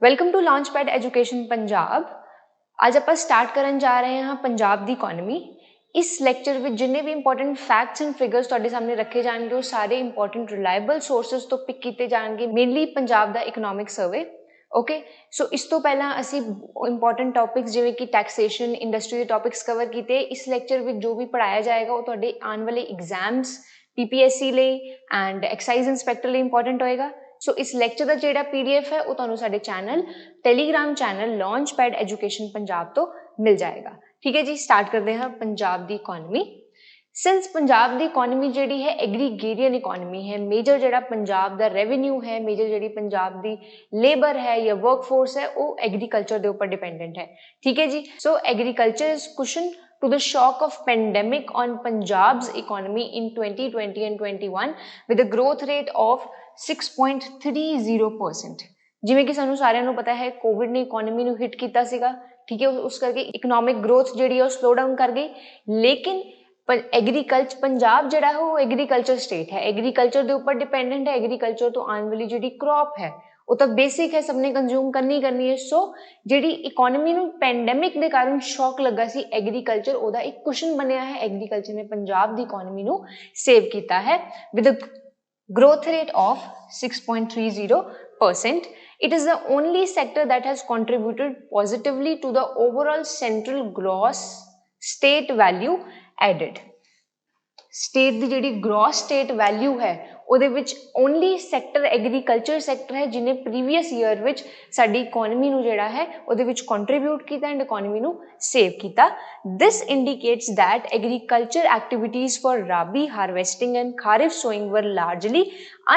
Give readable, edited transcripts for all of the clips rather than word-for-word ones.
Welcome to launch pad education Punjab. आज आप start करन जा रहे हैं पंजाब दी इकोनॉमी। इस लैक्चर में जिन्ने भी इंपॉर्टेंट फैक्ट्स एंड फिगर्स तुहाडे सामने रखे जाएंगे वो सारे इंपॉर्टेंट रिलायबल सोर्सेस तो पिक किए जाएंगे, मेनली पंजाब दा इकोनॉमिक सर्वे। ओके, सो इस तो पहला असी इंपॉर्टेंट टॉपिक्स जिवें कि टैक्सेशन, इंडस्ट्री के टॉपिक्स कवर किए। इस लैक्चर में जो भी पढ़ाया जाएगा वो तुहाडे आने वाले एग्जाम्स PPSC ਲਈ एंड एक्साइज इंस्पैक्टर ਲਈ इंपॉर्टेंट होएगा। सो इस लैक्चर का जो PDF है वो तुहानू साडे channel Telegram channel launch pad education Punjab तो मिल जाएगा। ठीक है जी, स्टार्ट करते हैं पंजाब दी इकोनॉमी। सिंस पंजाब दी इकोनॉमी जिहड़ी है एग्रीगेरियन इकोनॉमी है, मेजर जिहड़ा पंजाब दा रेवेन्यू है, मेजर जिहड़ी पंजाब दी लेबर है या वर्कफोर्स है वो एग्रीकल्चर के ऊपर डिपेंडेंट है। ठीक है जी, so agriculture is cushion to the shock of pandemic on Punjab's economy in 2020 and 21 with a growth rate of 6.30%। जिवें कि सानू सारिਆਂ ਨੂੰ पता है कोविड ने इकोनॉमी ਨੂੰ हिट ਕੀਤਾ ਸੀਗਾ। ठीक है, उस करके इकोनॉमिक ग्रोथ जिहड़ी है स्लो डाउन कर गई। लेकिन एग्रीकल्चर पंजाब जिहड़ा है वो एग्रीकल्चर स्टेट है, एग्रीकल्चर के ऊपर डिपेंडेंट है। एग्रीकल्चर तो आने वाली जिहड़ी क्रॉप है वो तो बेसिक है, सबने कंज्यूम करनी है। सो जिहड़ी इकोनॉमी नूं पैंडेमिक के कारण शॉक लगा सी, एग्रीकल्चर ओदा एक कुशन बनया है। एग्रीकल्चर ने पंजाब दी इकोनॉमी नूं सेव किया है with a growth rate of 6.30%. It is the only sector that has contributed positively to the overall central gross state value added. State की जिहड़ी ग्रॉस स्टेट वैल्यू है ਉਹਦੇ ਵਿੱਚ ओनली सैक्टर एग्रीकल्चर सैक्टर है जिन्हें previous year विच साडी economy नूं जिहड़ा है ਉਹਦੇ ਵਿੱਚ कंट्रीब्यूट किया एंड इकोनॉमी नूं सेव किया। This indicates that agriculture activities for rabi harvesting and kharif sowing were largely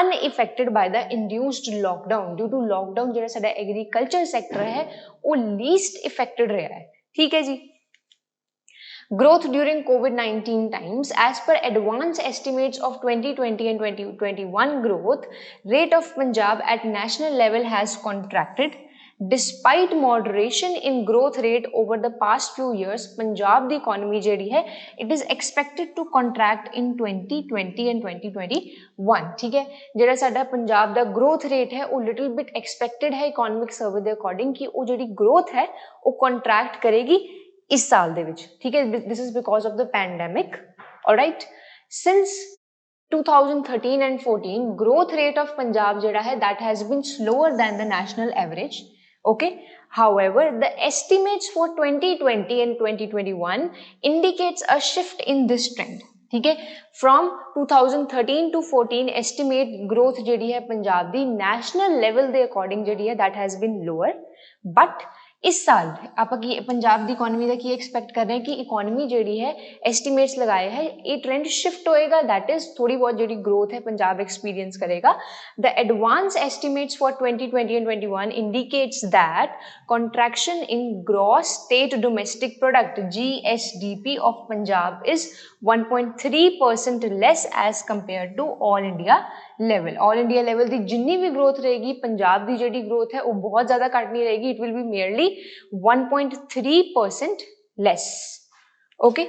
unaffected by the induced lockdown. Due to lockdown जिहड़ा साडा एग्रीकल्चर सैक्टर है वो लीस्ट इफेक्टेड रहा है। ठीक है जी, growth during COVID-19 times, as per advanced estimates of 2020 and 2021 growth rate of Punjab at national level has contracted. Despite moderation in growth rate over the past few years, Punjab the economy जिहड़ी है it is expected to contract in 2020 and 2021। ठीक है, जिहड़ा साडा पंजाब दा growth rate है वो little bit expected है इकोनॉमिक सर्वे के अकॉर्डिंग कि वो जिहड़ी growth है वो contract करेगी इस साल दे विच। ठीक है, this is because of the pandemic. Alright, since 2013 and 14 growth rate of Punjab जिहड़ा है that has been slower than the national average। okay, however the estimates for 2020 and 2021 indicates a shift in this trend। ठीक है, from 2013 to 14 estimate growth जिहड़ी है पंजाब दी national level दे according जिहड़ी है that has been lower, but इस साल आप पंजाब की इकोनॉमी का की एक्सपेक्ट कर रहे हैं कि इकोनॉमी जिहड़ी है एस्टिमेट्स लगाए हैं ये ट्रेंड शिफ्ट होएगा। दैट इज थोड़ी बहुत जिहड़ी ग्रोथ है पंजाब एक्सपीरियंस करेगा। The advance estimates for 2020 and 21 indicates that contraction in gross state domestic product GSDP of Punjab is 1.3% less as compare to all India level. All India level की जिन्नी भी growth रहेगी पंजाब की जिहड़ी ग्रोथ है वो बहुत ज़्यादा घट नहीं रहेगी। It will be merely 1.3% less. Okay,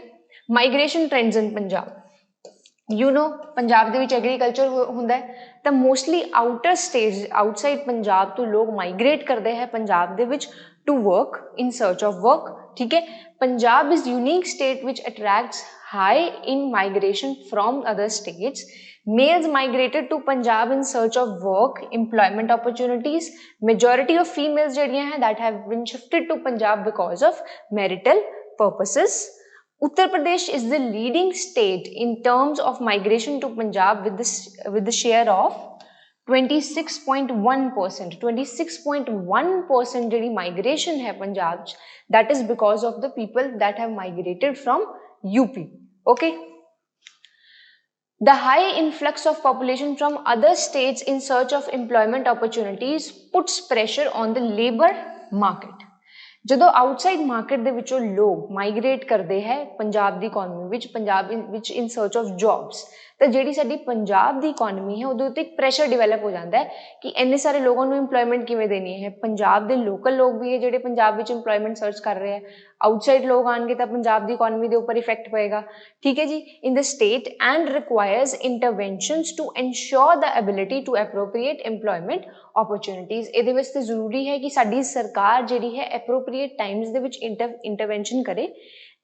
migration trends in Punjab. You know Punjab दे विच एग्रीकल्चर हुंदा है तो mostly outer states outside Punjab तो लोग माइग्रेट करते हैं पंजाब दे विच to work in search of work. ठीक है, Punjab is unique state which attracts high in migration from other states. Males migrated to Punjab in search of work, employment opportunities. Majority of females जड़ियाँ हैं that have been shifted to Punjab because of marital purposes. Uttar Pradesh is the leading state in terms of migration to Punjab with the share of 26.1%। 26.1% जिहड़ी migration है पंजाब च, that is because of the people that have migrated from UP। okay, the high influx of population from other states in search of employment opportunities puts pressure on the labor market। ਜਦੋਂ outside market ਦੇ ਵਿੱਚੋਂ ਲੋग migrate ਕਰਦੇ ਹੈ ਪੰਜਾਬ ਦੀ economy ਵਿੱਚ, ਪੰਜਾਬ ਵਿੱਚ ਇਨ search of jobs, ਤਾਂ ਜਿਹੜੀ ਸਾਡੀ ਪੰਜਾਬ ਦੀ ਇਕਨੋਮੀ ਹੈ ਉਹਦੇ ਉੱਤੇ ਇੱਕ ਪ੍ਰੈਸ਼ਰ ਡਿਵੈਲਪ ਹੋ ਜਾਂਦਾ ਹੈ ਕਿ ਇੰਨੇ ਸਾਰੇ ਲੋਕਾਂ ਨੂੰ ਇੰਪਲੋਇਮੈਂਟ ਕਿਵੇਂ ਦੇਣੀ ਹੈ। ਪੰਜਾਬ ਦੇ ਲੋਕਲ ਲੋਕ ਵੀ ਹੈ ਜਿਹੜੇ ਪੰਜਾਬ ਵਿੱਚ ਇੰਪਲੋਇਮੈਂਟ ਸਰਚ ਕਰ ਰਹੇ ਹੈ, आउटसाइड लोग आएंगे तो पंजाब की इकोनॉमी के उपर इफेक्ट पएगा, ठीक है जी, in the state and requires interventions to ensure the ability to appropriate employment opportunities. ये वास्ते जरूरी है कि साडी सरकार जिहड़ी है एप्रोप्रीएट टाइम्स दे विच इंटरवेंशन करे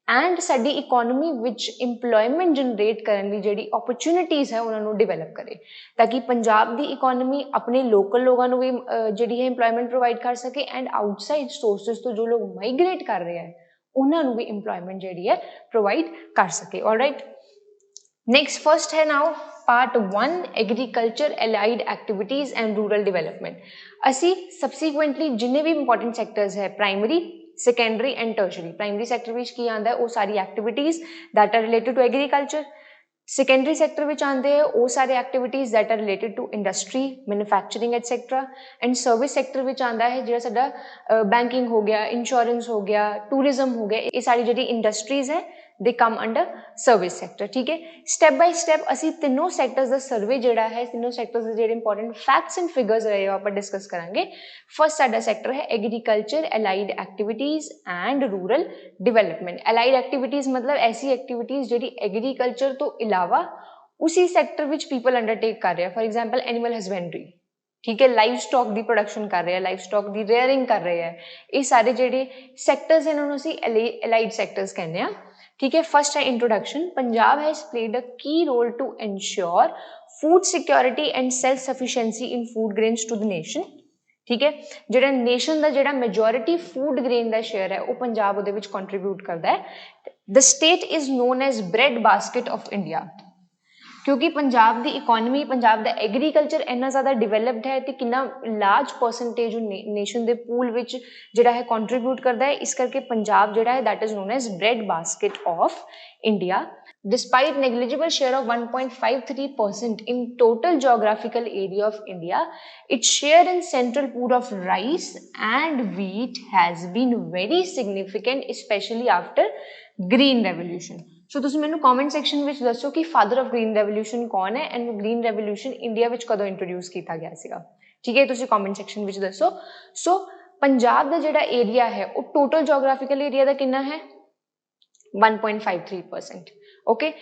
एंड साडी इकोनॉमी विच इंप्लॉयमेंट जनरेट करने की जिहड़ी अपॉर्चुनिटीज़ है उन्होंने डिवेलप करे, ताकि पंजाब की इकोनॉमी अपने लोकल लोगों को भी जिहड़ी है इंप्लॉयमेंट प्रोवाइड कर सके एंड आउटसाइड सोर्सेज तो जो लोग माइग्रेट कर रहे हैं उन्होंने भी इंप्लॉयमेंट जिहड़ी है प्रोवाइड कर सके। ऑलराइट, नेक्स्ट फर्स्ट है now part 1 agriculture allied activities and rural development. असी सबसीक्वेंटली जिन्ने भी इंपॉर्टेंट सैक्टर्स है primary secondary and tertiary, primary sector विच की आंदा है वो सारी activities that are related to agriculture, secondary sector विच आंदे है वो सारी activities that are related to industry manufacturing etcetera, and service sector विच आंदा है जो साडा बैंकिंग हो गया, इंश्योरेंस हो गया, टूरिज्म हो गया, ये सारी जिहड़ी इंडस्ट्रीज़ है दे कम अंडर सर्विस सैक्टर, ठीक है। स्टैप बाय स्टैप असी तीनों सैक्टर्स का सर्वे जिहड़ा है, तीनों सैक्टर्स के जिहड़े इंपॉर्टेंट फैक्ट्स एंड फिगर्स रहे हो आप डिस्कस करांगे। फर्स्ट साडा सैक्टर है agriculture allied activities and rural development. Allied activities मतलब ऐसी एक्टिविटीज़ जिहड़ी एग्रीकल्चर तो इलावा उसी सैक्टर विच पीपल अंडरटेक कर रहे हैं, फॉर एग्जाम्पल एनिमल हसबेंडरी, ठीक है, लाइव स्टॉक की प्रोडक्शन कर रहे हैं, लाइव स्टॉक की रेयरिंग कर रहे हैं, ये सारे जिहड़े सैक्टर्स इन्होंने असी एलाइड सैक्टर्स कहने हैं, ठीक है। फर्स्ट है introduction. Punjab has played a key role to ensure food security and self sufficiency in food grains to the nation, ठीक है। जिहड़ा नेशन का जिहड़ा मेजोरिटी फूड ग्रेन का शेयर है वो पंजाब उहदे विच कंट्रीब्यूट करता है। The state is known as bread basket of India, क्योंकि पंजाब की इकोनॉमी, पंजाब का एग्रीकल्चर इन्ना ज़्यादा डिवेलप्ड है तो कितना लार्ज परसेंटेज नेशन के पूल विच जिहड़ा है कंट्रीब्यूट करता है, इस करके पंजाब जिहड़ा है that is known as bread basket of India. Despite negligible share of 1.53% in total geographical area of India, its share in central pool of rice and wheat has been very significant, especially after green revolution। सो तुसीं मैनूं comment section विच दसो कि father of green revolution कौन है and green revolution India which कदों introduce किया गया सीगा, ठीक है, तुसीं कॉमेंट सैक्शन विच दसो। सो पंजाब का जिहड़ा एरिया है वो टोटल जोग्राफिकल एरिया का कितना है 1.53%, ओके।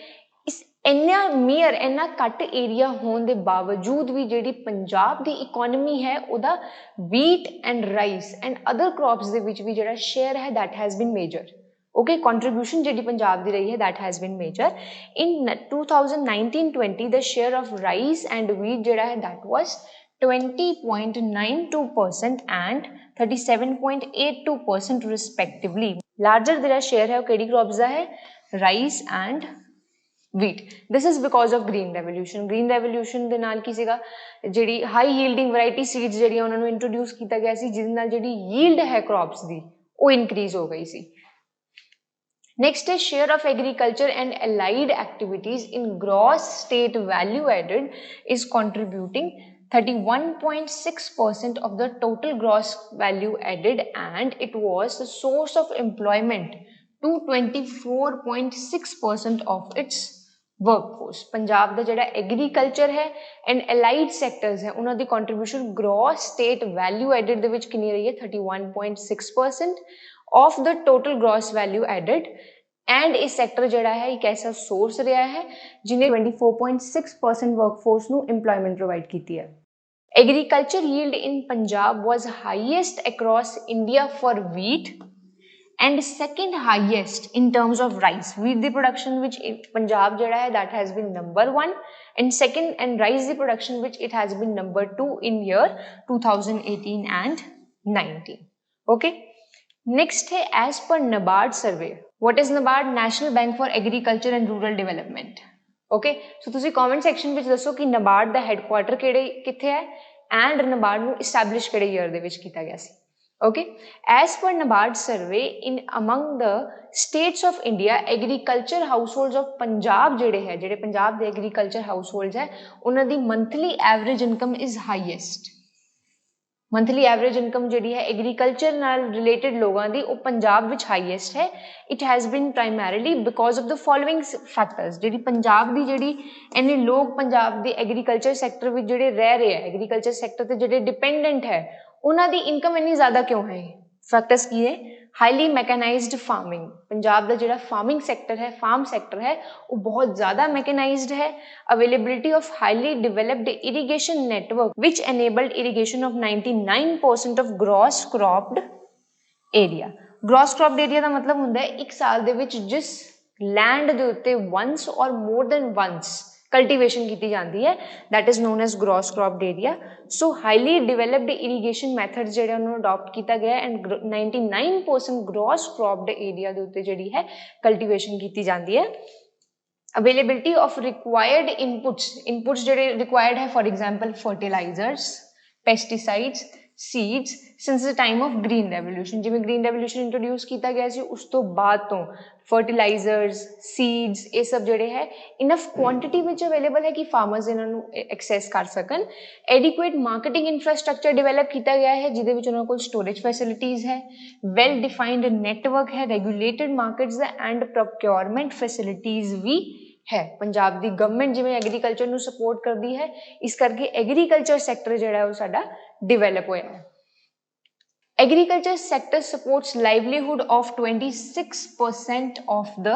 इस इन्ना मीयर इन्ना घट एरिया होने के बावजूद भी जिहड़ी पंजाब की इकोनॉमी है उहदा wheat and rice and other crops दे विच भी जिहड़ा शेयर है that has been major, okay. Contribution जिहड़ी पंजाब दी रही है that has been major. In 2019-20 the share of rice and wheat जिहड़ा है that was 20.92% and 37.82% respectively. Larger जिहड़ा शेयर है वो किहड़ी क्रॉप्स दा है, rice and wheat। this is because of green revolution। green revolution ਦੇ ਨਾਲ ਕੀ ਸੀਗਾ, ਜਿਹੜੀ हाई yielding variety seeds ਜਿਹੜੀਆਂ ਉਹਨਾਂ ਨੂੰ ਇੰਟਰੋਡਿਊਸ ਕੀਤਾ ਗਿਆ ਸੀ, ਜਿਹਦੇ ਨਾਲ ਜਿਹੜੀ yield ਹੈ crops ਦੀ ਉਹ increase ਹੋ ਗਈ ਸੀ। Next is share of agriculture and allied activities in gross state value added is contributing 31.6% of the total gross value added, and it was the source of employment to 24.6% of its workforce. Punjab का जिहड़ा agriculture है and allied sectors है उन्होंने contribution gross state value added दे विच कितनी रही है 31.6% of the total gross value added. And इस सैक्टर जिहड़ा है एक ऐसा सोर्स रहा है जिन्हें 24.6% वर्कफोर्स नू इंप्लॉयमेंट प्रोवाइड की है। Agriculture yield in Punjab was highest across India for wheat and second highest in terms of rice। wheat the production which Punjab jada hai that has been number 1 and second, and rice the production which it has been number 2 in year 2018 and 19, okay। next है as per NABARD survey। what is NABARD? National Bank for Agriculture and Rural Development, okay। so तुसी comment section विच दसो कि NABARD दा headquarter किहड़े किथे है and NABARD नू establish किहड़े year दे विच कीता गया सी, okay। as per NABARD survey in among the states of India, agriculture households of Punjab जिहड़े है, जिहड़े पंजाब दे agriculture households है उन्हां दी monthly average income is highest। monthly average income जिहड़ी है agriculture नाल related लोगां दी वो पंजाब विच highest है। it has been primarily because of the following factors। जिहड़ी पंजाब दी जिहड़ी इन्ने लोग पंजाब दे agriculture sector विच जिहड़े रह रहे हैं, agriculture sector ते जिहड़े dependent है उन्हां दी इनकम इन्नी ज़्यादा क्यों है? फैक्टर्स की है हाईली मैकेनाइज्ड फार्मिंग, पंजाब का जिहड़ा फार्मिंग सैक्टर है, फार्म सैक्टर है, वो बहुत ज़्यादा मैकेनाइज्ड है. Availability of highly developed irrigation network which enabled irrigation of 99% of gross cropped area. Gross cropped area का मतलब होंदा है एक साल दे विच जिस लैंड दे उत्ते वंस और मोर देन वंस कल्टीवेशन की जाती है, that is known as gross cropped area. So highly developed irrigation method जो अडॉप्ट किया गया एंड 99% ग्रॉस क्रॉप्ड एरिया के उत्ते जिहड़ी है कल्टीवेशन की जाती है. अवेलेबिलिटी ऑफ रिक्वायर्ड इनपुट्स जिहड़े रिक्वायर्ड है, for example fertilizers, pesticides, seeds since the time of green revolution. जिवें ग्रीन रेवोल्यूशन इंट्रोड्यूस किया गया सी उस तो बाद तो फर्टिलाइजर्स, सीड्स ये सब जोड़े है इनफ क्वांटिटी में अवेलेबल है कि फार्मर्स इन्हों एक्सैस कर सकन. एडिक्वेट मार्केटिंग इंफ्रास्ट्रक्चर डिवेलप किया गया है जिहदे विच उन्होंने कोल स्टोरेज फैसिलिटीज़ है, वेल डिफाइंड नेटवर्क है, रेगूलेटेड मार्केट्स एंड प्रोक्योरमेंट फैसिलिटीज़ भी है. पंजाब की गवर्नमेंट जिवें एग्रीकल्चर नूं सपोर्ट करती है, इस करके एग्रीकल्चर सैक्टर जिहड़ा है वो साडा डिवेलप होया है. Agriculture sector supports livelihood of 26% of the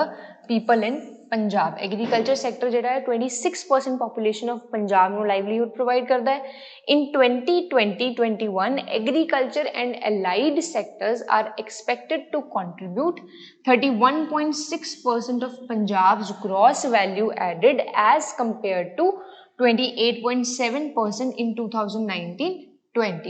people in Punjab. Agriculture sector जिहड़ा है 26% population of Punjab ਨੂੰ livelihood provide करता है. In 2020-21, agriculture and allied sectors are expected to contribute 31.6% of Punjab's gross value added as compared to 28.7% in 2019-20.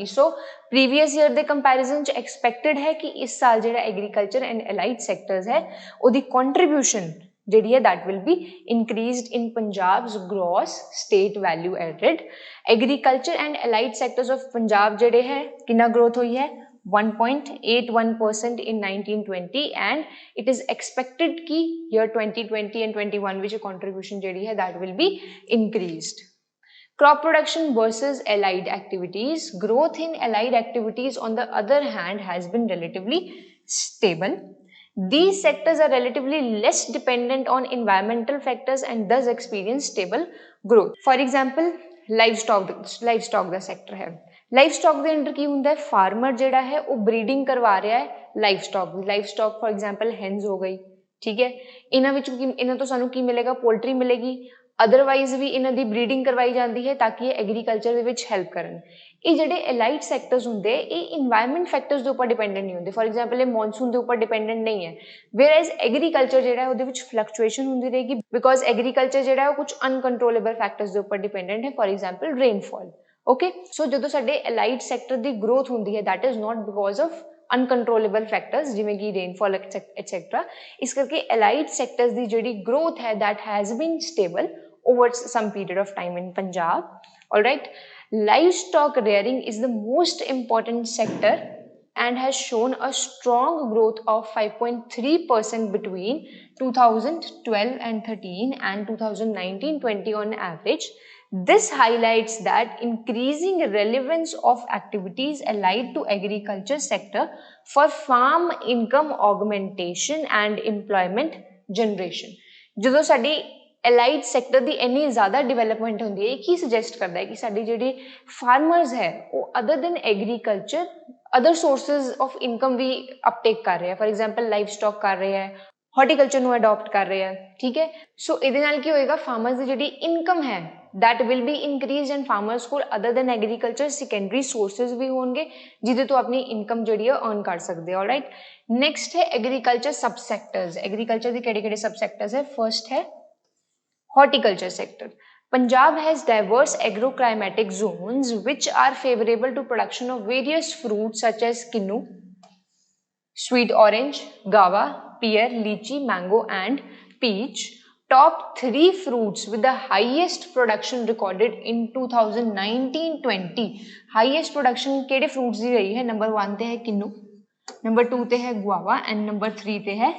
So previous year के comparison च expected है कि इस साल जो एग्रीकल्चर एंड एलाइड सैक्टर्स है उसकी कॉन्ट्रीब्यूशन जी है that will be increased in Punjab's gross state value added. Agriculture and allied sectors of Punjab जोड़े है कितना ग्रोथ हुई है 1.81% in 1920 and it is expected कि year 2020 and 21 which contribution जी है that will be increased. Crop production versus allied activities. Growth in allied activities on the other hand has been relatively stable. These sectors are relatively less dependent on environmental factors and thus experience stable growth. For example, livestock का sector है. Livestock के अंदर की होंदा है farmer जिहड़ा है वो ब्रीडिंग करवा रहा है लाइवस्टॉक फॉर एग्जाम्पल हेन्स हो गई, ठीक है. इन्हां तो सानू की मिलेगा, पोल्ट्री मिलेगी, अदरवाइज भी इन्हां दी ब्रीडिंग करवाई जाती है ताकि ये एग्रीकल्चर दे विच हैल्प करन. ये जिहड़े एलाइड सैक्टर्स होंदे ये इन्वायरमेंट फैक्टर्स के उपर डिपेंडेंट नहीं होंदे. फॉर एग्जाम्पल ये मॉनसून के उपर डिपेंडेंट नहीं है, वेयर एज एग्रीकल्चर जिहड़ा है उहदे विच फ्लक्चुएशन होंदी रहेगी बिकॉज एग्रीकल्चर जिहड़ा है कुछ अनकंट्रोलेबल फैक्टर्स के उपर डिपेंडेंट है. For example rainfall. ओके, सो जो साडे एलाइड सैक्टर की ग्रोथ होंदी है that is not because of uncontrollable factors जिवें कि रेनफॉल एक्सेट्रा. इस करके एलाइड सैक्टर्स की जिहड़ी ग्रोथ है that has been stable over some period of time in Punjab. All right, livestock rearing is the most important sector and has shown a strong growth of 5.3% between 2012 and 13 and 2019-20 on average. This highlights that increasing relevance of activities allied to agriculture sector for farm income augmentation and employment generation. ਜਦੋਂ ਸਾਡੀ allied sector की इन्नी ज़्यादा development होंदी है, की सुजैसट करता है कि साडी जिहड़ी फार्मर्स है वो other than agriculture other sources of income भी अपटेक कर रहे हैं. फॉर एग्जाम्पल लाइव स्टॉक कर रहे हैं, हॉर्टिकल्चर नूं अडॉप्ट कर रहे हैं, ठीक है. सो इहदे नाल की होएगा फार्मर्स की जिहड़ी इनकम है that will be increase and farmers को अदर देन एग्रीकल्चर सेकेंडरी सोर्सिज भी होंगे जिहदे तो अपनी इनकम जिहड़ी है अर्न कर सकते हैं. ऑलराइट, नेक्स्ट है एग्रीकल्चर सब सैक्टर्स. एग्रीकल्चर के किहड़े-किहड़े सब सैक्टर्स है. फर्स्ट है horticulture sector. Punjab has diverse agroclimatic zones which are favorable to production of various fruits such as kinnu, sweet orange, guava, pear, lychee, mango and peach. Top 3 fruits with the highest production recorded in 2019-20. Highest production केड़े fruits दी रही है? Number 1 ते है किन्नू, number 2 ते है guava and number 3 ते है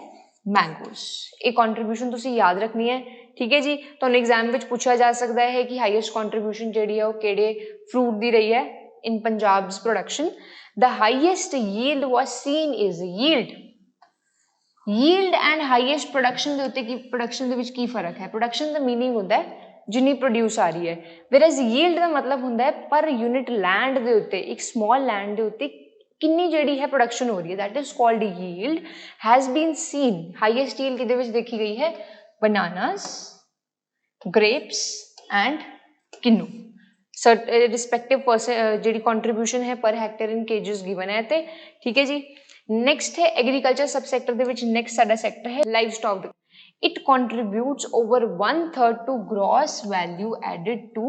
mangoes. एक कॉन्ट्रीब्यूशन तुसी याद रखनी है, ठीक है जी. तो एग्जाम में पूछा जा सकता है कि हाईएस्ट कॉन्ट्रीब्यूशन जी है वो केड़े फ्रूट दी रही है in Punjab's production. The highest yield was seen is yield and highest production के उत्ते की प्रोडक्शन दे विच की फर्क है. प्रोडक्शन दा मीनिंग होंदा है जिन्नी प्रोड्यूस आ रही है, वेयर एज यील्ड का मतलब होंदा है पर यूनिट लैंड दे उत्ते एक स्मॉल लैंड दे उत्ते किन्नी जिहड़ी है प्रोडक्शन हो रही है, that is called yield, has been seen. Highest yield किहदे विच देखी गई है? Bananas, grapes and kinnow. Respective जी कॉन्ट्रीब्यूशन है पर हेक्टेयर इन केजेस गिवन है ते, ठीक है जी। नेक्स्ट है एग्रीकल्चर सब सेक्टर दे विच नेक्स्ट साडा सेक्टर है live stock. It contributes over 1/3 to gross value added to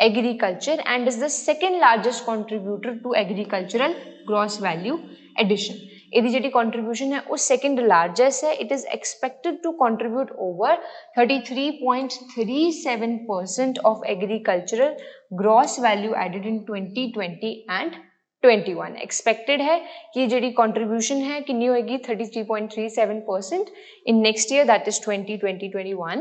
agriculture and is the second largest contributor to agricultural gross value addition. ਇਹਦੀ ਜਿਹੜੀ contribution है वो second largest है. It is expected to contribute over 33.37% of agricultural gross value added in 2020 and 21. Expected है कि ਜਿਹੜੀ contribution है कितनी होगी? 33.37% in next year, that is 2020-21.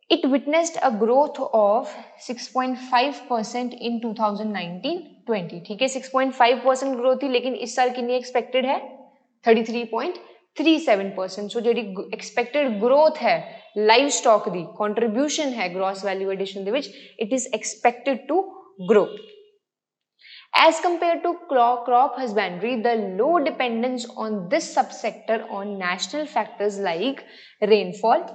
It witnessed a growth of 6.5% in 2019-20. ठीक है, 6.5% growth थी, लेकिन इस साल कितनी expected है? 33.37%. So ਜਿਹੜੀ expected growth है लाइव स्टॉक दी contribution है gross value addition ਦੇ ਵਿੱਚ, it is expected to grow. As compared to crop husbandry, the low dependence on this subsector on national factors like rainfall,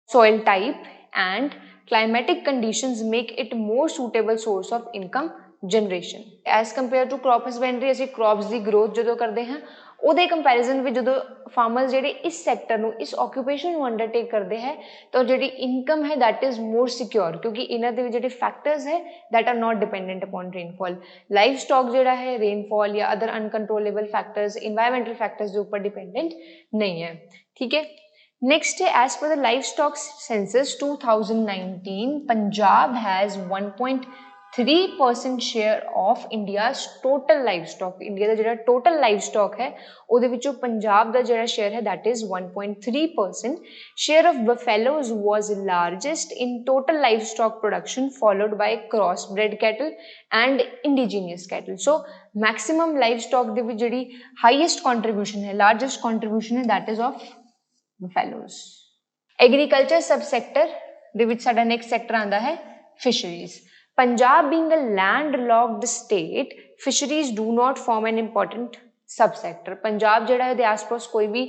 soil type and climatic conditions make it more suitable source of income generation. As compared to crop husbandry, ਅਸੀਂ crops ਦੀ growth ਜਦੋਂ ਕਰਦੇ ਹਾਂ ਉਹਦੇ comparison ਵਿੱਚ ਜਦੋਂ farmers ਜਿਹੜੇ ਇਸ sector ਨੂੰ ਇਸ ਆਕੂਪੇਸ਼ਨ ਨੂੰ ਅੰਡਰਟੇਕ ਕਰਦੇ ਹੈ ਤਾਂ ਜਿਹੜੀ ਇਨਕਮ ਹੈ ਦੈਟ ਇਜ਼ ਮੋਰ ਸਿਕਿਉਰ, ਕਿਉਂਕਿ ਇਹਨਾਂ ਦੇ ਜਿਹੜੇ ਫੈਕਟਰਸ ਹੈ that are not dependent upon rainfall. Livestock ਜਿਹੜਾ ਹੈ ਰੇਨਫॉल ਜਾਂ other uncontrollable factors, environmental factors ਦੇ ਉੱਪਰ डिपेंडेंट नहीं है, ठीक है। नेक्स्ट है as per the livestock census 2019 Punjab has 1.3% share of India's total livestock. India का जो टोटल लाइवस्टॉक है ਉਹਦੇ ਵਿੱਚੋਂ पंजाब का जो शेयर है that is 1.3%। Share of buffaloes was largest in total livestock production followed by crossbred cattle and indigenous cattle। so maximum livestock ਦੇ ਵਿੱਚ ਜਿਹੜੀ highest contribution है, largest contribution है that is of buffaloes। Agriculture सब sector ਦੇ ਵਿੱਚ ਸਾਡਾ next sector ਆਂਦਾ ਹੈ ਫਿਸ਼ਰੀਜ਼। Punjab being a landlocked state, fisheries do not form an important सबसैक्टर। Punjab ਜਿਹੜਾ ਇਹਦੇ ਆਸ-ਪਾਸ ਕੋਈ ਵੀ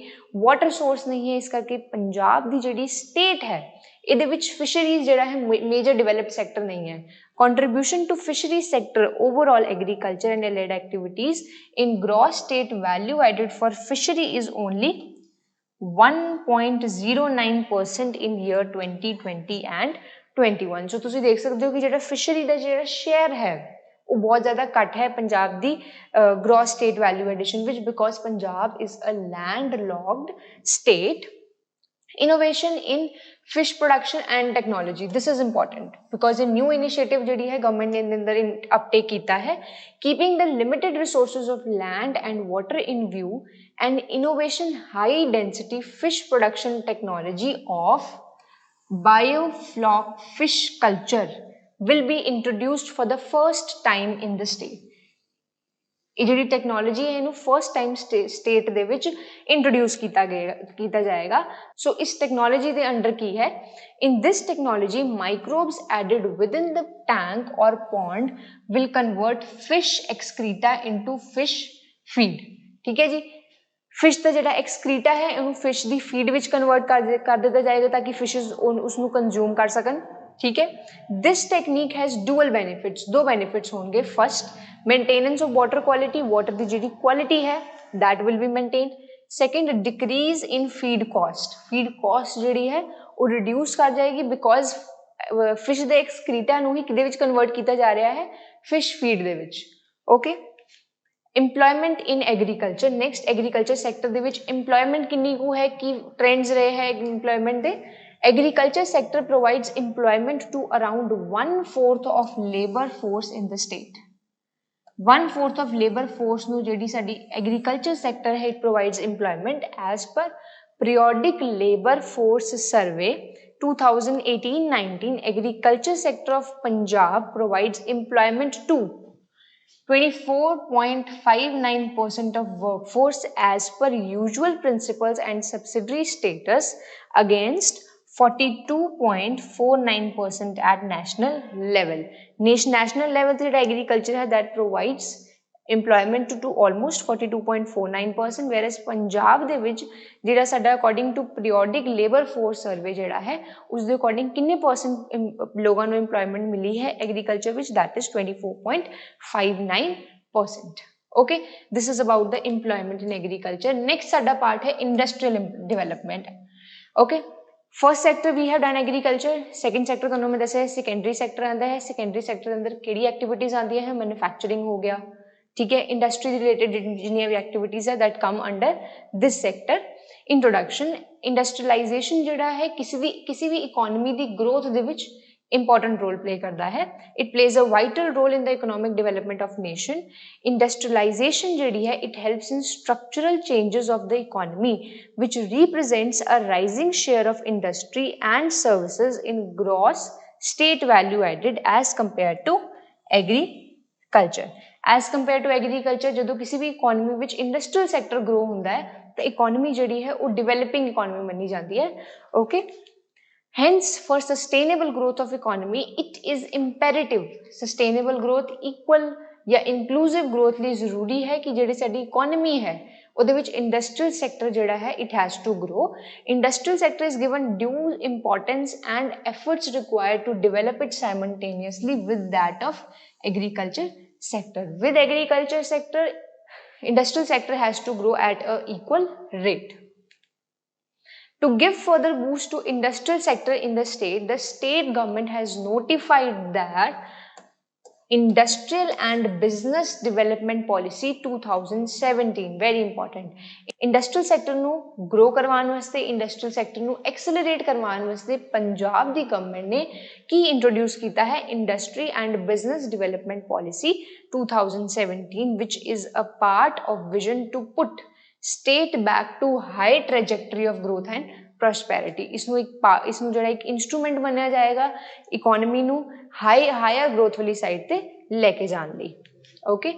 ਵਾਟਰ ਸੋਰਸ ਨਹੀਂ ਹੈ, ਇਸ ਕਰਕੇ पंजाब ਦੀ ਜਿਹੜੀ ਸਟੇਟ ਹੈ ਇਹਦੇ ਵਿੱਚ ਫਿਸ਼ਰੀਜ਼ ਜਿਹੜਾ ਹੈ ਮੇਜਰ ਡਿਵੈਲਪਡ ਸੈਕਟਰ ਨਹੀਂ ਹੈ। contribution to fishery sector overall agriculture and allied activities in gross state value added for fishery is only 1.09% in year 2020 and 21। सो तुसी देख सकते हो कि ਜਿਹੜਾ ਫਿਸ਼ਰੀ ਦਾ ਜਿਹੜਾ ਸ਼ੇਅਰ ਹੈ ਉਹ ਬਹੁਤ ਜ਼ਿਆਦਾ ਘੱਟ ਹੈ ਪੰਜਾਬ ਦੀ ਗ੍ਰੋਸ ਸਟੇਟ ਵੈਲਿਊ ਐਡੀਸ਼ਨ ਵਿੱਚ, because Punjab is a landlocked state. innovation in fish production and technology, this is important because a new initiative ਜਿਹੜੀ ਹੈ ਗਵਰਨਮੈਂਟ ਨੇ ਅੰਦਰ uptake ਕੀਤਾ ਹੈ, keeping the limited resources of land and water in view and innovation high density fish production technology of biofloc fish culture will be introduced for the first time in the state। ਇਹ ਜਿਹੜੀ technology ਹੈ ਇਹਨੂੰ first time state ਦੇ ਵਿੱਚ introduce ਕੀਤਾ ਜਾਏਗਾ। ਸੋ ਇਸ technology ਦੇ ਅੰਡਰ ਕੀ ਹੈ? In this technology microbes added within the tank or pond will convert fish excreta into fish feed. ਠੀਕ ਹੈ ਜੀ, ਫਿਸ਼ ਦਾ ਜਿਹੜਾ ਐਕਸਕ੍ਰੀਟਾ ਹੈ ਇਹਨੂੰ ਫਿਸ਼ ਦੀ ਫੀਡ ਵਿੱਚ ਕਨਵਰਟ ਕਰ ਦਿੱਤਾ ਜਾਏਗਾ ਤਾਂ ਕਿ ਫਿਸ਼ਸ ਉਸਨੂੰ ਕੰਜ਼ੂਮ ਕਰ ਸਕਣ। ठीक है, this technique has dual benefits, दो बेनिफिट्स होंगे। First, maintenance of water quality, water की जी क्वालिटी है that will be maintain. Second, decrease in feed cost, feed cost जी है वो रिड्यूस कर जाएगी बिकॉज फिश के एक्सक्रीटा ही कि कन्वर्ट किया जा रहा है फिश फीड दे विच। Okay, employment in agriculture. Next, agriculture sector दे विच इंप्लॉयमेंट किन्नी को है कि ट्रेंड्स रहे हैं employment they. Agriculture sector provides employment to around 1/4 of labor force in the state। 1/4 of labor force ਨੂੰ ਜਿਹੜੀ ਸਾਡੀ agriculture sector ਹੈ it provides employment as per periodic labor force survey 2018-19। agriculture sector of Punjab provides employment to 24.59% of workforce as per usual principles and subsidiary status against 42.49% at national level. National level to agriculture है that provides employment to almost 42.49%, whereas Punjab ਦੇ ਵਿੱਚ ਜਿਹੜਾ ਸਾਡਾ according to periodic labor force survey ਜਿਹੜਾ ਹੈ ਉਸ ਦੇ according ਕਿੰਨੇ percent ਲੋਕਾਂ ਨੂੰ employment ਮਿਲੀ ਹੈ agriculture ਵਿੱਚ, that is 24.59%. Okay, this is about the employment in agriculture. Next साडा part है industrial development. Okay, first sector we have done agriculture, second sector ਤੁਹਾਨੂੰ मैं दसा secondary sector आंदा है. secondary sector अंदर केड़ी activities आंदी है, manufacturing हो गया, ठीक है, industry related जिन्नियां भी activities है that come under this sector. Introduction, industrialization जिहड़ा है किसी भी economy दी growth दे विच important role play करता है. It plays a vital role in the economic development of nation. Industrialization जिहड़ी है it helps in structural changes of the economy which represents a rising share of industry and services in gross state value added as compared to agriculture. As compared to agriculture ਜਦੋਂ किसी भी economy ਵਿੱਚ industrial sector grow ਹੁੰਦਾ है तो economy ਜਿਹੜੀ है वो developing economy ਮੰਨੀ ਜਾਂਦੀ है. Okay, hence for sustainable growth of economy it is imperative sustainable growth equal या inclusive growth ਲਈ ਜ਼ਰੂਰੀ ਹੈ ਕਿ ਜਿਹੜੀ ਸਾਡੀ economy ਹੈ ਉਹਦੇ ਵਿੱਚ industrial sector ਜਿਹੜਾ ਹੈ it has to grow. Industrial sector is given due importance and efforts required to develop it simultaneously with that of agriculture sector. With agriculture sector, industrial sector has to grow at a equal rate. To give further boost to industrial sector in the state government has notified that Industrial and Business Development Policy 2017, very important. Industrial sector ਨੂੰ grow ਕਰਵਾਉਣ ਵਾਸਤੇ, industrial sector ਨੂੰ accelerate ਕਰਵਾਉਣ ਵਾਸਤੇ ਪੰਜਾਬ ਦੀ government ਨੇ ਕੀ introduce ਕੀਤਾ ਹੈ, Industry and Business Development Policy 2017, which is a part of vision to put state back to high trajectory of growth and prosperity. इसनू जड़ा एक इंस्ट्रूमेंट बनया जाएगा इकोनॉमी नू हायर ग्रोथ वाली साइड ते लेके जान लई. Okay,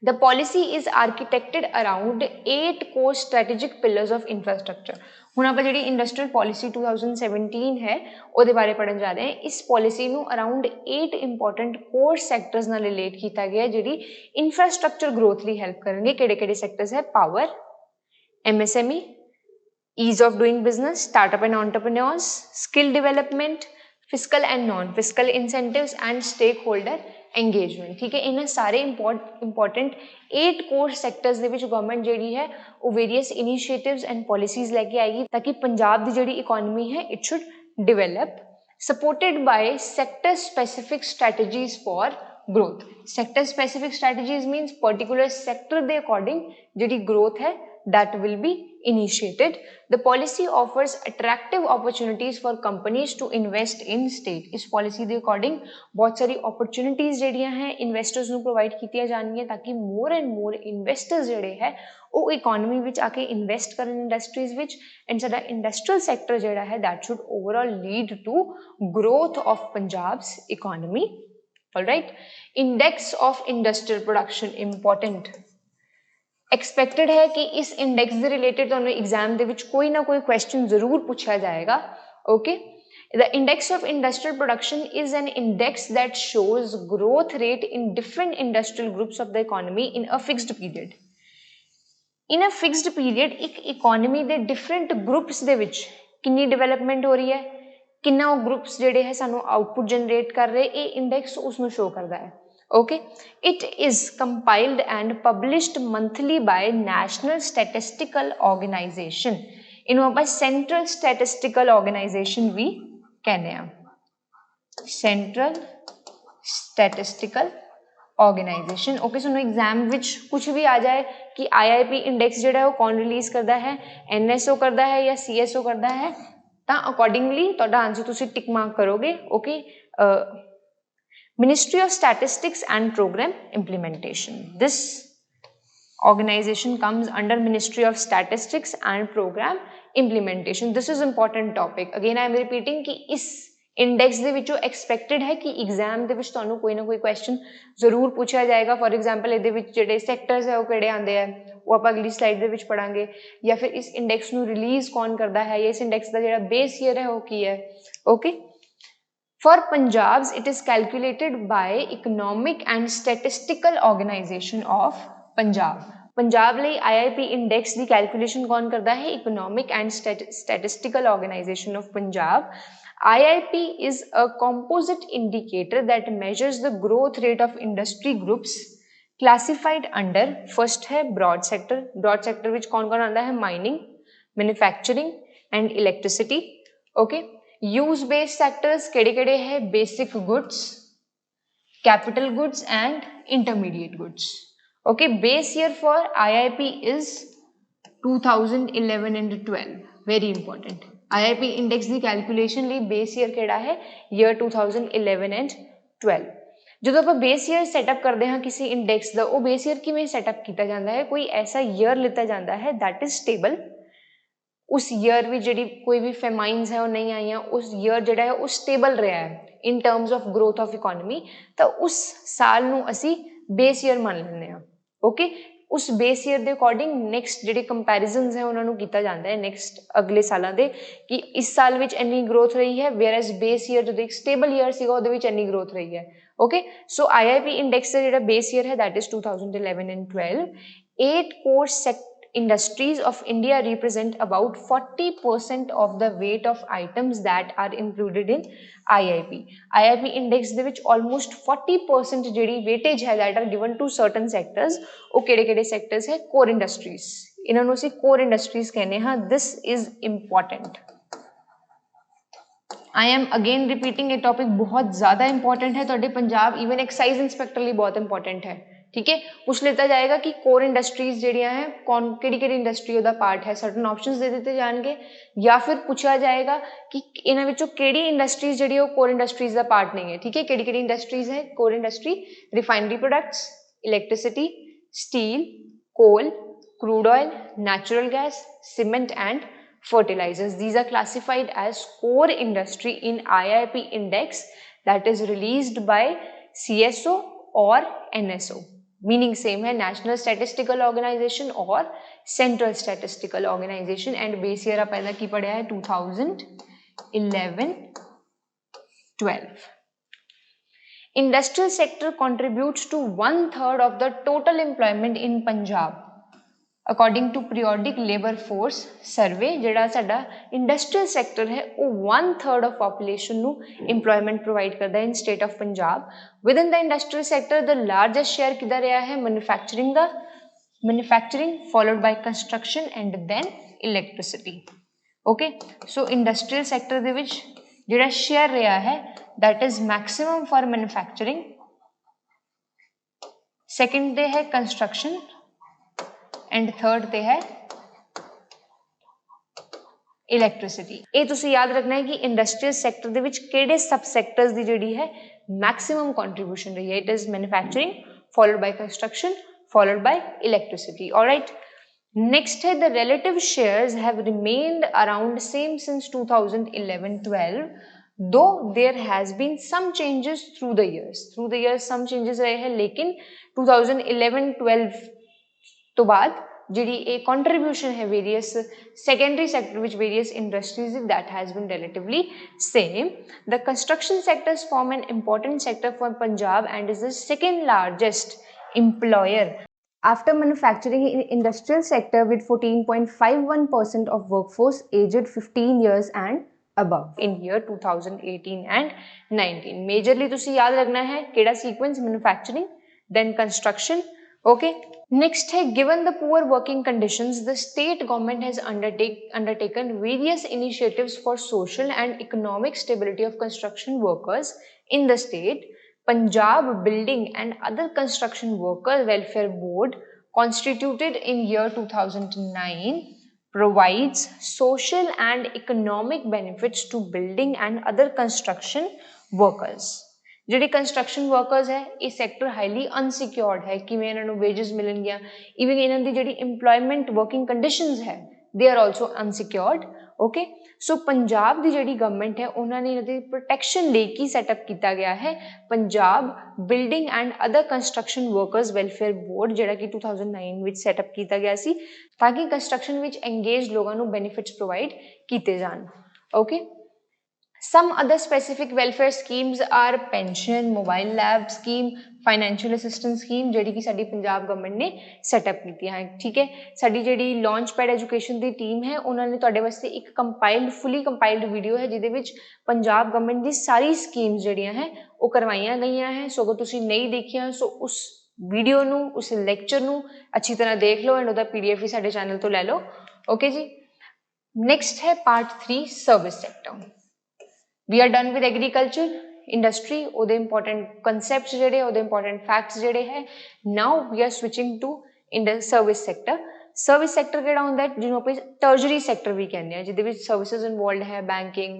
the policy is architected around 8 core strategic pillars of infrastructure. ਹੁਣ ਆਪਾਂ ਜਿਹੜੀ ਇੰਡਸਟਰੀਅਲ ਪੋਲਿਸੀ 2017 ਹੈ ਉਹਦੇ ਬਾਰੇ ਪੜਨ ਜਾ ਰਹੇ ਹਾਂ. ਇਸ ਪੋਲਿਸੀ ਨੂੰ ਅਰਾਊਂਡ 8 ਇੰਪੋਰਟੈਂਟ ਕੋਰ ਸੈਕਟਰਸ ਨਾਲ ਰਿਲੇਟ ਕੀਤਾ ਗਿਆ ਜਿਹੜੀ ਇਨਫਰਾਸਟ੍ਰਕਚਰ ਗਰੋਥ ਲਈ ਹੈਲਪ ਕਰਨਗੇ. ਕਿਹੜੇ ਸੈਕਟਰਸ ਹੈ? Power, MSME, ease of doing business, startup and entrepreneurs, skill development, fiscal and non-fiscal incentives and stakeholder engagement. ठीक है, इन्हें सारे important 8 core sectors ਦੇ ਵਿੱਚ government ਜਿਹੜੀ ਹੈ ਉਹ various initiatives and policies ਲੈ ਕੇ ਆਏਗੀ ताकि पंजाब ਦੀ ਜਿਹੜੀ economy है it should develop, supported by sector specific strategies for growth. Sector specific strategies means particular sector ਦੇ according ਜਿਹੜੀ growth है that will be initiated. The policy offers attractive opportunities for companies to invest in state. इस policy के according बहुत सारी opportunities जड़ियां हैं investors ਨੂੰ provide कीतियां जानियां ताकि more and more investors जड़े हैं वो economy विच आके invest Karan industries which and साडा industrial sector जड़ा है that should overall lead to growth of Punjab's economy. All right, index of industrial production important. Expected है कि इस इंडेक्स के रिलेटेड तो एग्जाम के कोई ना कोई क्वेश्चन जरूर पूछा जाएगा. Okay, the index of industrial production is an index that shows growth rate in different industrial groups of the economy in a fixed period. In a fixed period एक economy के different groups they विच कितनी development हो रही है, कितना वो groups जिहड़े है सानू आउटपुट जनरेट कर रहे, ये इंडेक्स उसनू शो करता है. Okay, it is compiled and published monthly by National Statistical Organization. इन्हों पर Central Statistical Organization भी कहने हैं. Central Statistical Organization. Okay, so exam विच कुछ भी आ जाए कि IIP इंडेक्स जो है वो कौन रिलीज करता है, NSO करता है या CSO करता है, तो अकॉर्डिंगली तो आंसर तुसी टिक मार्क करोगे. Okay, Ministry of Statistics and Program Implementation. This organization comes under Ministry of Statistics and Program Implementation. This is important topic. Again, I am repeating कि इस index ਦੇ ਵਿੱਚੋਂ expected है कि exam ਦੇ ਵਿੱਚ ਤੁਹਾਨੂੰ ਕੋਈ ਨਾ ਕੋਈ question ਜ਼ਰੂਰ ਪੁੱਛਿਆ ਜਾਏਗਾ. For example, ਇਹਦੇ ਵਿੱਚ ਜਿਹੜੇ sectors ਹੈ ਉਹ ਕਿਹੜੇ ਆਉਂਦੇ ਆ, वो आप अगली स्लाइड दे विच पढ़ांगे, या फिर इस इंडेक्स नू रिलीज कौन करता है, या इस इंडेक्स का जिहड़ा बेस ईयर है वो की है। Okay, for Punjab's it is calculated by economic and statistical organisation of Punjab. Punjab ਲਈ IIP इंडेक्स की कैलकुलेशन कौन करता है, economic and statistical organisation of Punjab. IIP is a composite indicator that measures the growth rate of industry groups classified under, first है broad sector, broad sector which कौन कौन आता है, mining, manufacturing and electricity। okay, use based sectors केड़े केड़े है, basic goods, capital goods and intermediate goods। okay, base year for IIP is 2011 and 12, very important। IIP index the calculation ਲਈ base year ਕਿਹੜਾ ਹੈ, year 2011 and 12। ਜਦੋਂ ਆਪਾਂ base year setup ਕਰਦੇ ਹਾਂ ਕਿਸੇ ਇੰਡੈਕਸ ਦਾ, ਉਹ base year ਕਿਵੇਂ ਸੈਟਅਪ ਕੀਤਾ ਜਾਂਦਾ ਹੈ, ਕੋਈ ਐਸਾ year ਲਿੱਤਾ ਜਾਂਦਾ ਹੈ that is stable, उस ईयर भी जी कोई भी फेमाइन्स है वो नहीं आई, उस ईयर जोड़ा है वो स्टेबल रहा है in terms of growth of economy, तो उस साल नू असी बेस ईयर मान लेंगे। ओके, उस बेस ईयर के अकॉर्डिंग नैक्सट जो कंपैरिजनस है उन्होंने किया जाता है नैक्सट अगले सालों के, कि इस साल में इन्नी ग्रोथ रही है, वेयर एज बेस ईयर जो एक स्टेबल ईयर से इन्नी ग्रोथ रही है। ओके, सो IIP इंडेक्स का जो बेस ईयर है that is 2011 and 12। 8 core industries of India represent about 40% of the weight of items that are included in IIP। IIP index ਦੇ ਵਿੱਚ almost 40% ਜਿਹੜੀ weightage ਹੈ that are given to certain sectors, ਉਹ ਕਿਹੜੇ-ਕਿਹੜੇ sectors ਹੈ, core industries, ਇਹਨਾਂ ਨੂੰ ਅਸੀਂ core industries ਕਹਿੰਦੇ ਹਾਂ। this is important। I am again repeating ये topic बहुत ज़्यादा important है ਤੁਹਾਡੇ पंजाब even एक्साइज इंस्पेक्टर ਲਈ बहुत important है। ठीक है, पूछ लेता जाएगा कि कोर इंडस्ट्रीज जड़ियाँ हैं कौन केड़ी इंडस्ट्री उहदा पार्ट है, सर्टन ऑप्शंस दे दिते जाएंगे, या फिर पूछा जाएगा कि इन्हां विचों केड़ी इंडस्ट्रीज जड़ी है कोर इंडस्ट्रीज का पार्ट नहीं है। ठीक है, केड़ी इंडस्ट्रीज है core industry, refinery products, electricity, steel, coal, crude oil, natural gas, cement and fertilizers। These are classified as core industry in IIP index that is released by CSO or NSO, meaning same है, national statistical organisation और central statistical organisation. And base year आप की पढ़ा है 2011-12। Industrial sector contributes to 1/3 of the total employment in Punjab according to periodic labour force survey. जिहड़ा साडा industrial sector है वो 1/3 ऑफ पॉपूलेशन नू इंप्लॉयमेंट प्रोवाइड करता है in state of Punjab. Within the industrial sector the largest share किधर रहा है, मैन्युफैक्चरिंग का, manufacturing followed by construction and then electricity. Okay, so industrial sector दे विच जिहड़ा शेयर रहा है that is maximum for manufacturing, second ते है कंस्ट्रक्शन एंड थर्ड ते है इलैक्ट्रिसिटी। ये तुसी याद रखना है कि इंडस्ट्रियल सैक्टर दे विच केड़े सब सैक्टर्स दी जिहड़ी है मैक्सिमम कंट्रीब्यूशन रही है। It is manufacturing followed by construction followed by electricity. Alright, next है the relative shares have remained around same since 2011-12, though there has been some changes through the years some changes रहे हैं, लेकिन 2011-12 तो बाद जिहड़ी एक कंट्रीब्यूशन है various secondary sector विच various industries that has been relatively same. The construction sectors form an important sector for Punjab and is the second largest employer after manufacturing in industrial sector with 14.51% of workforce aged 15 years and above in year 2018 and 19। Majorly तुसी याद रखना है केड़ा सीक्वेंस, manufacturing then construction. Okay, next है given the poor working conditions the state government has undertaken various initiatives for social and economic stability of construction workers in the state. Punjab building and other construction worker welfare board constituted in year 2009 provides social and economic benefits to building and other construction workers। जिहड़े construction workers है इस sector highly unsecured है, किवें इन्हां नूं wages मिलणगियां, even इन्हां दी जिहड़ी employment working conditions है they are also unsecured. Okay so Punjab की जिहड़ी गवर्नमेंट है उन्होंने इहदी प्रोटैक्शन लिए की सैटअप किया गया है Punjab building and other construction workers welfare board जिहड़ा कि 2009 विच सैटअप किया गया सी ताकि कंस्ट्रक्शन विच एंगेज लोगों को बेनिफिट्स प्रोवाइड किए जान okay Some other specific welfare schemes are pension, mobile lab scheme, financial assistance scheme ਜਿਹੜੀ ਕਿ ਸਾਡੀ ਪੰਜਾਬ ਗਵਰਨਮੈਂਟ ਨੇ ਸੈਟਅਪ ਕੀਤੀਆਂ ਹੈ ਠੀਕ ਹੈ ਸਾਡੀ ਜਿਹੜੀ ਲਾਂਚਪੈਡ ਐਜੂਕੇਸ਼ਨ ਦੀ ਟੀਮ ਹੈ ਉਹਨਾਂ ਨੇ ਤੁਹਾਡੇ ਵਾਸਤੇ ਇੱਕ ਕੰਪਾਈਲਡ ਫੁੱਲੀ ਕੰਪਾਈਲਡ ਵੀਡੀਓ ਹੈ ਜਿਹਦੇ ਵਿੱਚ ਪੰਜਾਬ ਗਵਰਨਮੈਂਟ ਦੀ ਸਾਰੀ ਸਕੀਮਸ ਜਿਹੜੀਆਂ ਹੈ ਉਹ ਕਰਵਾਈਆਂ ਗਈਆਂ ਹੈ ਸੋ ਅਗਰ ਤੁਸੀਂ ਨਹੀਂ ਦੇਖੀਆਂ ਸੋ ਉਸ ਵੀਡੀਓ ਨੂੰ ਉਸ ਲੈਕਚਰ ਨੂੰ ਅੱਛੀ ਤਰ੍ਹਾਂ ਦੇਖ ਲਓ ਐਂਡ ਉਹਦਾ ਪੀਡੀਐਫ ਵੀ ਸਾਡੇ ਚੈਨਲ ਤੋਂ ਲੈ ਲਓ ਓਕੇ ਜੀ ਨੈਕਸਟ ਹੈ part 3 service sector We are done with agriculture industry or the important concepts jehde or the important facts jehde hai now we are switching to in the service sector kehda hunda hai jinu apan tertiary sector भी कहने हैं जिहदे विच services involved है banking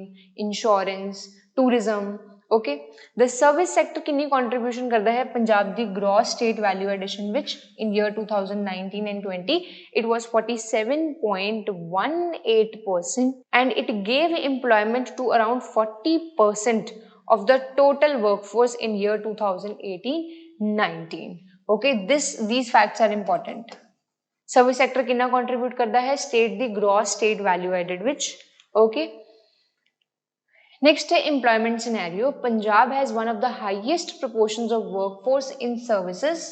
insurance tourism okay the service sector कितनी contribution करता है पंजाब दी gross state value addition which in year 2019 and 20 it was 47.18% and it gave employment to around 40% of the total workforce in year 2018-19 okay these facts are important service sector कितना contribute करता है state the gross state value added which okay Next है employment scenario. Punjab has one of the highest proportions of workforce in services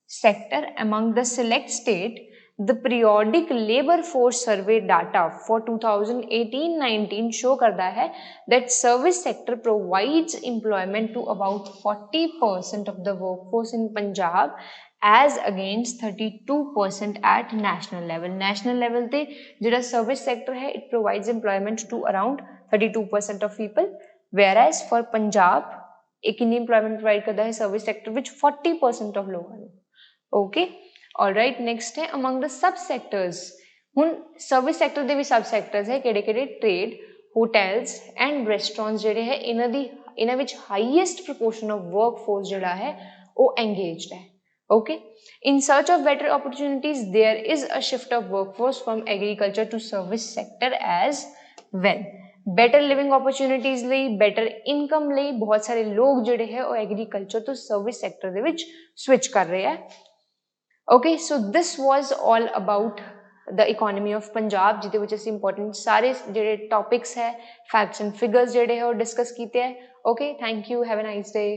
sector among the select state. The periodic labor force survey data for 2018-19 show करता है that service sector provides employment to about 40% of the workforce in Punjab as against 32% at national level. National level ते जिहड़ा service sector है it provides employment to around 32% of people whereas for Punjab एक कितनी employment provide करता है service sector which 40% of लोगों ने okay alright next है among the sub sectors हुन service sector दे भी sub sectors है केड़े-केड़े trade hotels and restaurants जेड़े है इना विच highest proportion of workforce जेड़ा है वो engaged है okay in search of better opportunities there is a shift of workforce from agriculture to service sector as well better living opportunities ਲਈ better income ਲਈ ਬਹੁਤ ਸਾਰੇ ਲੋਕ ਜਿਹੜੇ ਹੈ ਉਹ agriculture ਤੋਂ service sector ਦੇ ਵਿੱਚ switch ਕਰ ਰਹੇ ਹੈ okay so this was all about the economy of Punjab ਜਿਹਦੇ ਵਿੱਚ ਅਸੀਂ important ਸਾਰੇ ਜਿਹੜੇ topics ਹੈ facts and figures ਜਿਹੜੇ ਹੈ ਉਹ discuss ਕੀਤੇ ਹੈ okay thank you have a nice day